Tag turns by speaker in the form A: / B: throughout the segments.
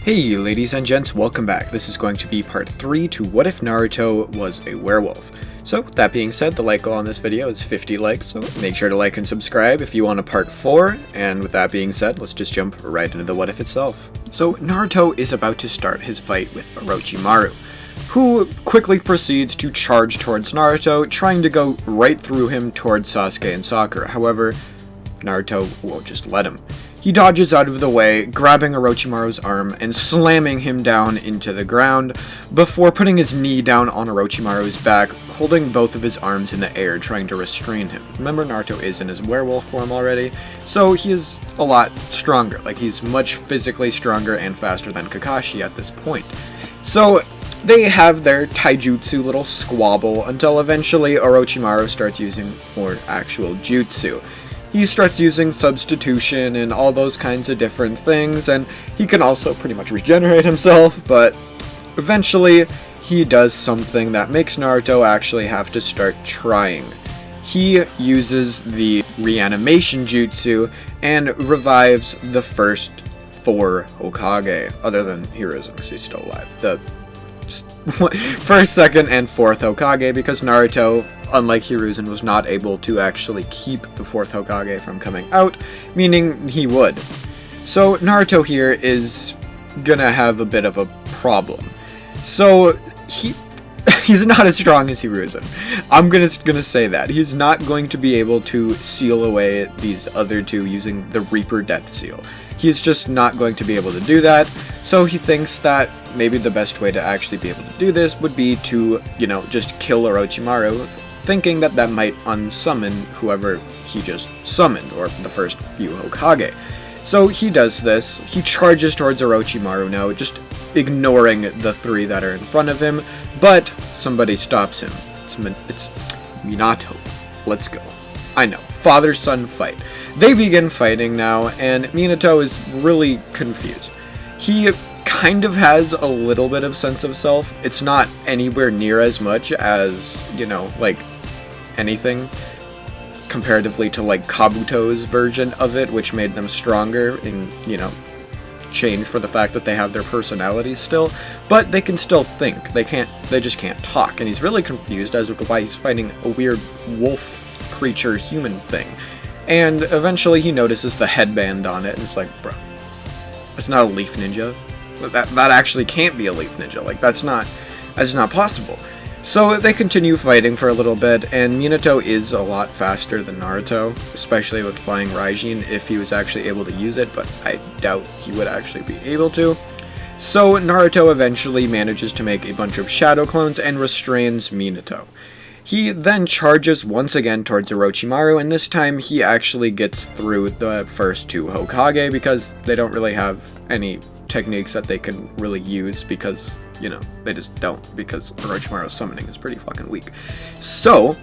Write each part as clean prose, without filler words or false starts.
A: Hey ladies and gents, welcome back. This is going to be part 3 to What If Naruto Was a Werewolf. So with that being said, the like goal on this video is 50 likes, so make sure to like and subscribe if you want a part 4, and with that being said, let's just jump right into the what if itself. So Naruto is about to start his fight with Orochimaru, who quickly proceeds to charge towards Naruto, trying to go right through him towards Sasuke and Sakura. However, Naruto won't just let him. He dodges out of the way, grabbing Orochimaru's arm and slamming him down into the ground, before putting his knee down on Orochimaru's back, holding both of his arms in the air, trying to restrain him. Remember, Naruto is in his werewolf form already, so he is a lot stronger. Like, he's much physically stronger and faster than Kakashi at this point. So they have their taijutsu little squabble until eventually Orochimaru starts using more actual jutsu. He starts using substitution and all those kinds of different things, and he can also pretty much regenerate himself, but eventually he does something that makes Naruto actually have to start trying. He uses the reanimation jutsu and revives the first 4 Hokage, other than Hiruzen because he's still alive. The first, second, and 4th Hokage, because Naruto, unlike Hiruzen, was not able to actually keep the 4th Hokage from coming out, meaning he would. So Naruto here is gonna have a bit of a problem. So he's not as strong as Hiruzen. I'm gonna say that. He's not going to be able to seal away these other two using the Reaper Death Seal. He's just not going to be able to do that, so he thinks that maybe the best way to actually be able to do this would be to, just kill Orochimaru, thinking that that might unsummon whoever he just summoned, or the first few Hokage. So he does this. He charges towards Orochimaru now, just ignoring the 3 that are in front of him, but somebody stops him. It's Minato. Let's go. I know. Father-son fight. They begin fighting now, and Minato is really confused. He kind of has a little bit of sense of self. It's not anywhere near as much as, like anything comparatively to like Kabuto's version of it, which made them stronger in, change for the fact that they have their personalities still, but they can still think. They just can't talk, and he's really confused as to why he's fighting a weird wolf creature human thing. And eventually he notices the headband on it, and it's like, bro, that's not a leaf ninja. That actually can't be a leaf ninja. Like, that's not possible. So they continue fighting for a little bit, and Minato is a lot faster than Naruto, especially with flying Raijin if he was actually able to use it, but I doubt he would actually be able to. So Naruto eventually manages to make a bunch of shadow clones and restrains Minato. He then charges once again towards Orochimaru, and this time he actually gets through the first 2 Hokage because they don't really have any techniques that they can really use because, they just don't, because Orochimaru's summoning is pretty fucking weak. So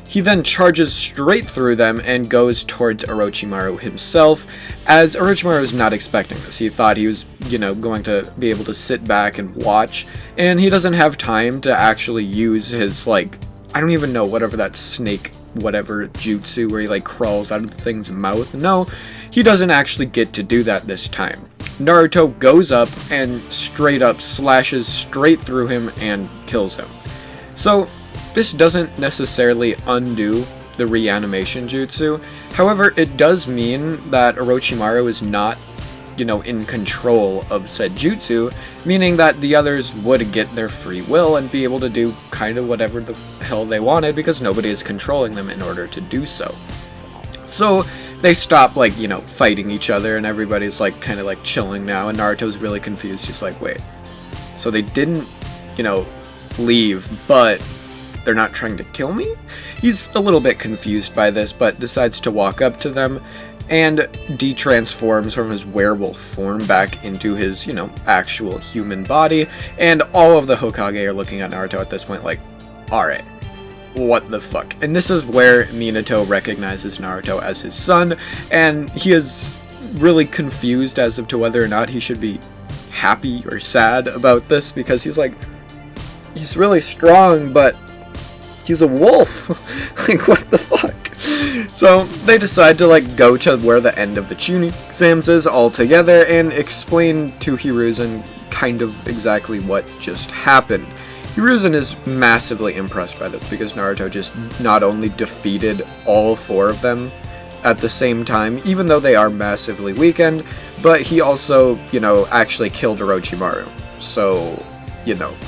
A: he then charges straight through them and goes towards Orochimaru himself, as Orochimaru was not expecting this. He thought he was, going to be able to sit back and watch, and he doesn't have time to actually use his, I don't even know, whatever that snake, whatever jutsu where he crawls out of the thing's mouth. No, he doesn't actually get to do that this time. Naruto goes up and straight up slashes straight through him and kills him. So this doesn't necessarily undo the reanimation jutsu. However, it does mean that Orochimaru is not, in control of said jutsu, meaning that the others would get their free will and be able to do kind of whatever the hell they wanted because nobody is controlling them in order to do so. So they stop, fighting each other, and everybody's, kind of, chilling now, and Naruto's really confused. He's like, wait, so they didn't, leave, but they're not trying to kill me? He's a little bit confused by this, but decides to walk up to them and de-transforms from his werewolf form back into his, actual human body, and all of the Hokage are looking at Naruto at this point like, alright, what the fuck? And this is where Minato recognizes Naruto as his son, and he is really confused as to whether or not he should be happy or sad about this, because he's really strong, but he's a wolf. What the fuck? So they decide to like go to where the end of the Chunin exams is all together and explain to Hiruzen kind of exactly what just happened. Hiruzen is massively impressed by this because Naruto just not only defeated all 4 of them at the same time, even though they are massively weakened, but he also, actually killed Orochimaru. So,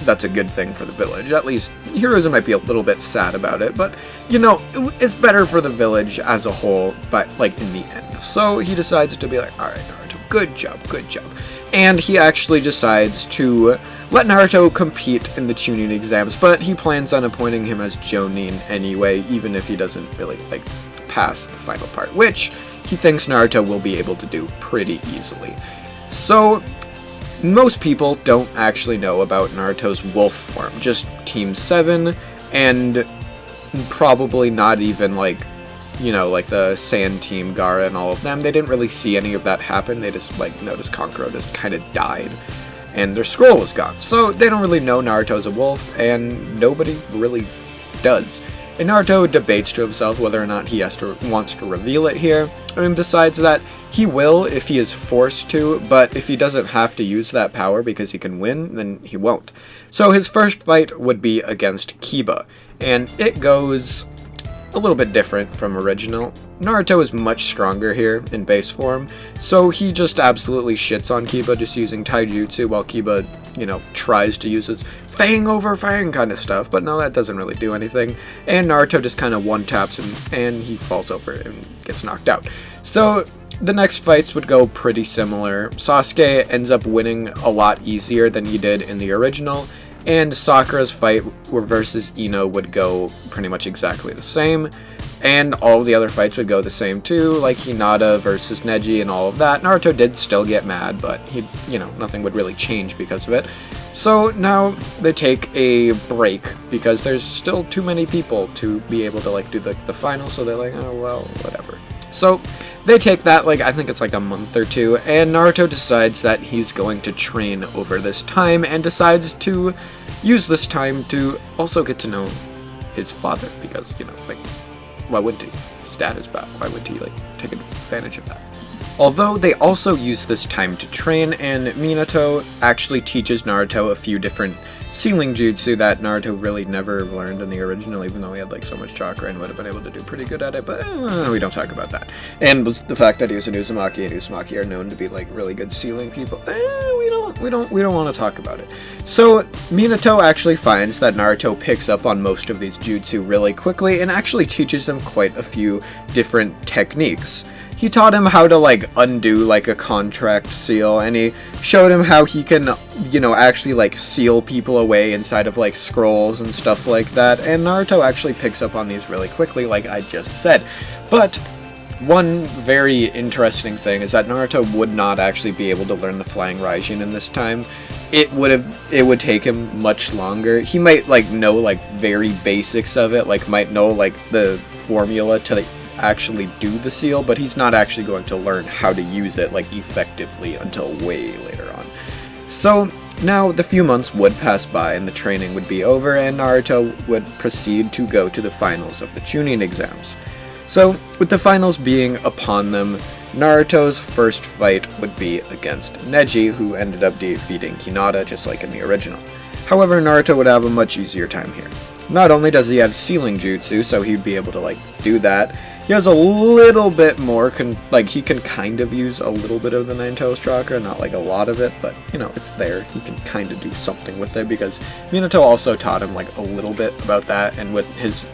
A: that's a good thing for the village. At least, Hiruzen might be a little bit sad about it, but, it's better for the village as a whole, but, in the end. So, he decides to be like, alright, Naruto, good job. And he actually decides to let Naruto compete in the Chunin exams, but he plans on appointing him as Jonin anyway, even if he doesn't really, pass the final part, which he thinks Naruto will be able to do pretty easily. So, most people don't actually know about Naruto's wolf form, just Team 7, and probably not even, the Sand Team, Gaara, and all of them. They didn't really see any of that happen. They just, noticed Kankuro just kind of died, and their scroll was gone. So, they don't really know Naruto's a wolf, and nobody really does. And Naruto debates to himself whether or not he wants to reveal it here, and decides that he will if he is forced to, but if he doesn't have to use that power because he can win, then he won't. So his first fight would be against Kiba, and it goes a little bit different from original. Naruto is much stronger here in base form, so he just absolutely shits on Kiba just using taijutsu while Kiba, tries to use his fang over fang kind of stuff, but no, that doesn't really do anything, and Naruto just kind of one-taps him, and he falls over and gets knocked out. So, the next fights would go pretty similar. Sasuke ends up winning a lot easier than he did in the original, and Sakura's fight versus Ino would go pretty much exactly the same, and all the other fights would go the same too, like Hinata versus Neji and all of that. Naruto did still get mad, but nothing would really change because of it. So now they take a break because there's still too many people to be able to do the final, so they're like, oh well, whatever. So they take that, I think it's a month or 2, and Naruto decides that he's going to train over this time and decides to use this time to also get to know his father because, why wouldn't he? His dad is back. Why would he, take advantage of that? Although they also use this time to train, and Minato actually teaches Naruto a few different sealing jutsu that Naruto really never learned in the original, even though he had so much chakra and would have been able to do pretty good at it, but we don't talk about that. And the fact that he was an Uzumaki, and Uzumaki are known to be really good sealing people, we don't want to talk about it. So Minato actually finds that Naruto picks up on most of these jutsu really quickly and actually teaches him quite a few different techniques. He taught him how to, undo, a contract seal, and he showed him how he can, actually, seal people away inside of, scrolls and stuff like that, and Naruto actually picks up on these really quickly, like I just said. But one very interesting thing is that Naruto would not actually be able to learn the Flying Raijin in this time. It would take him much longer. He might, know, very basics of it, might know, the formula to actually do the seal, but he's not actually going to learn how to use it effectively until way later on. So now the few months would pass by and the training would be over, and Naruto would proceed to go to the finals of the Chunin exams. So with the finals being upon them, Naruto's first fight would be against Neji, who ended up defeating Hinata just like in the original. However, Naruto would have a much easier time here. Not only does he have sealing jutsu, so he'd be able to do that, he has a little bit more, he can kind of use a little bit of the Nine Tails chakra, not a lot of it, but, it's there. He can kind of do something with it, because Minato also taught him, a little bit about that, and with his,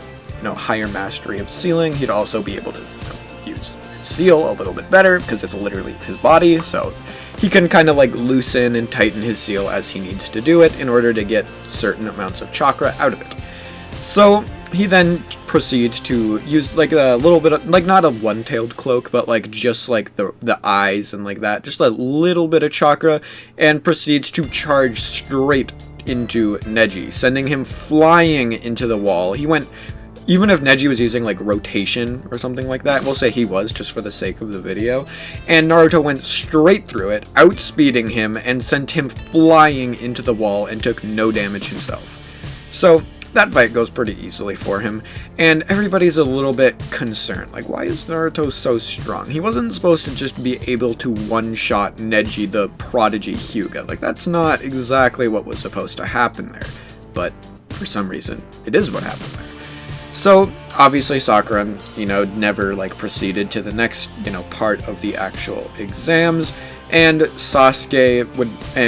A: higher mastery of sealing, he'd also be able to, use his seal a little bit better, because it's literally his body, so he can kind of, loosen and tighten his seal as he needs to do it in order to get certain amounts of chakra out of it. So he then proceeds to use a little bit of not a one-tailed cloak, but just the eyes and that, just a little bit of chakra, and proceeds to charge straight into Neji, sending him flying into the wall. He went, even if Neji was using rotation or something like that, we'll say he was just for the sake of the video, and Naruto went straight through it, outspeeding him and sent him flying into the wall and took no damage himself. So that fight goes pretty easily for him, and everybody's a little bit concerned. Like, why is Naruto so strong? He wasn't supposed to just be able to one-shot Neji the Prodigy Hyuga. Like, that's not exactly what was supposed to happen there. But for some reason, it is what happened there. So, obviously Sakura, never, proceeded to the next, part of the actual exams, and Sasuke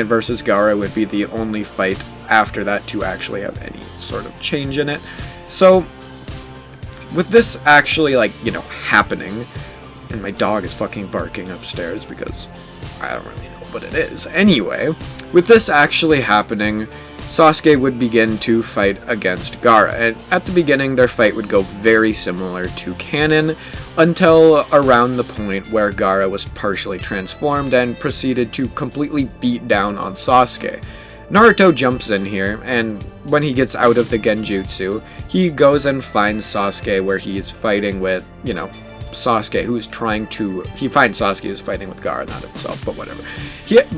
A: versus Gaara would be the only fight after that to actually have any sort of change in it. So, with this actually, happening, and my dog is fucking barking upstairs because I don't really know what it is. Anyway, with this actually happening, Sasuke would begin to fight against Gaara, and at the beginning their fight would go very similar to canon, until around the point where Gaara was partially transformed and proceeded to completely beat down on Sasuke. Naruto jumps in here, and when he gets out of the Genjutsu, he goes and finds Sasuke where he's fighting with, Sasuke, he finds Sasuke who's fighting with Gaara, not himself, but whatever.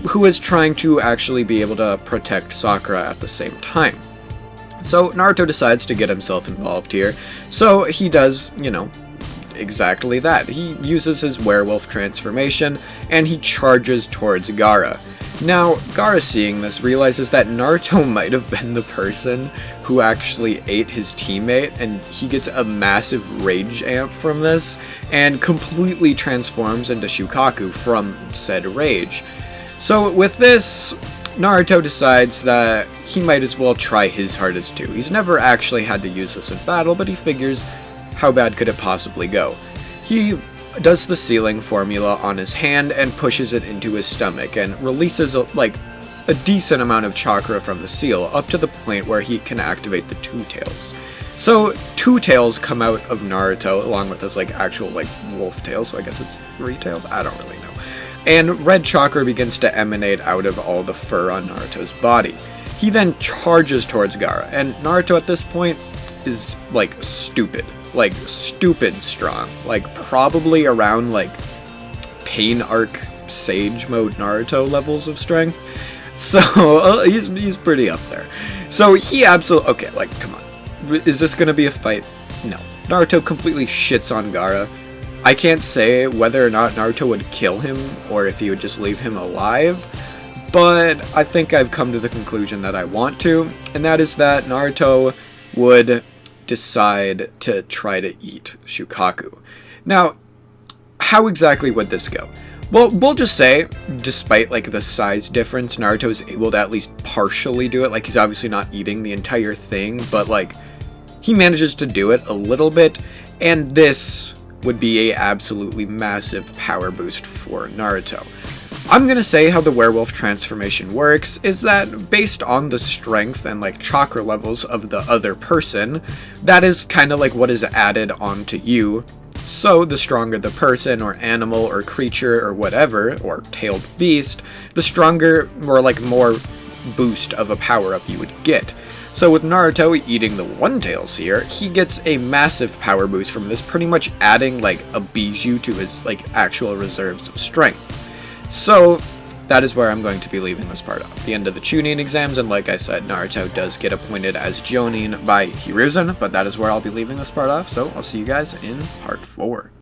A: Who is trying to actually be able to protect Sakura at the same time. So Naruto decides to get himself involved here, so he does, exactly that. He uses his werewolf transformation, and he charges towards Gaara. Now, Gaara, seeing this, realizes that Naruto might have been the person who actually ate his teammate, and he gets a massive rage amp from this, and completely transforms into Shukaku from said rage. So with this, Naruto decides that he might as well try his hardest too. He's never actually had to use this in battle, but he figures, how bad could it possibly go? He does the sealing formula on his hand and pushes it into his stomach and releases a decent amount of chakra from the seal, up to the point where he can activate the two tails. So two tails come out of Naruto along with his actual wolf tail, so I guess it's three tails, I don't really know. And red chakra begins to emanate out of all the fur on Naruto's body. He then charges towards Gaara, and Naruto at this point is stupid strong, probably around Pain Arc Sage mode Naruto levels of strength. So he's pretty up there. So he absolutely, okay, come on, is this gonna be a fight? No. Naruto completely shits on Gaara. I can't say whether or not Naruto would kill him or if he would just leave him alive, but I think I've come to the conclusion that I want to, and that is that Naruto would decide to try to eat Shukaku. Now, how exactly would this go? Well, we'll just say, despite the size difference, Naruto is able to at least partially do it. He's obviously not eating the entire thing, but he manages to do it a little bit, and this would be a absolutely massive power boost for Naruto. I'm gonna say how the werewolf transformation works is that based on the strength and chakra levels of the other person, that is kind of what is added onto you. So the stronger the person or animal or creature or whatever, or tailed beast, the stronger or more boost of a power-up you would get. So with Naruto eating the One Tails here, he gets a massive power boost from this, pretty much adding a bijou to his actual reserves of strength. So that is where I'm going to be leaving this part off. The end of the Chunin exams, and like I said, Naruto does get appointed as Jonin by Hiruzen, but that is where I'll be leaving this part off, so I'll see you guys in part 4.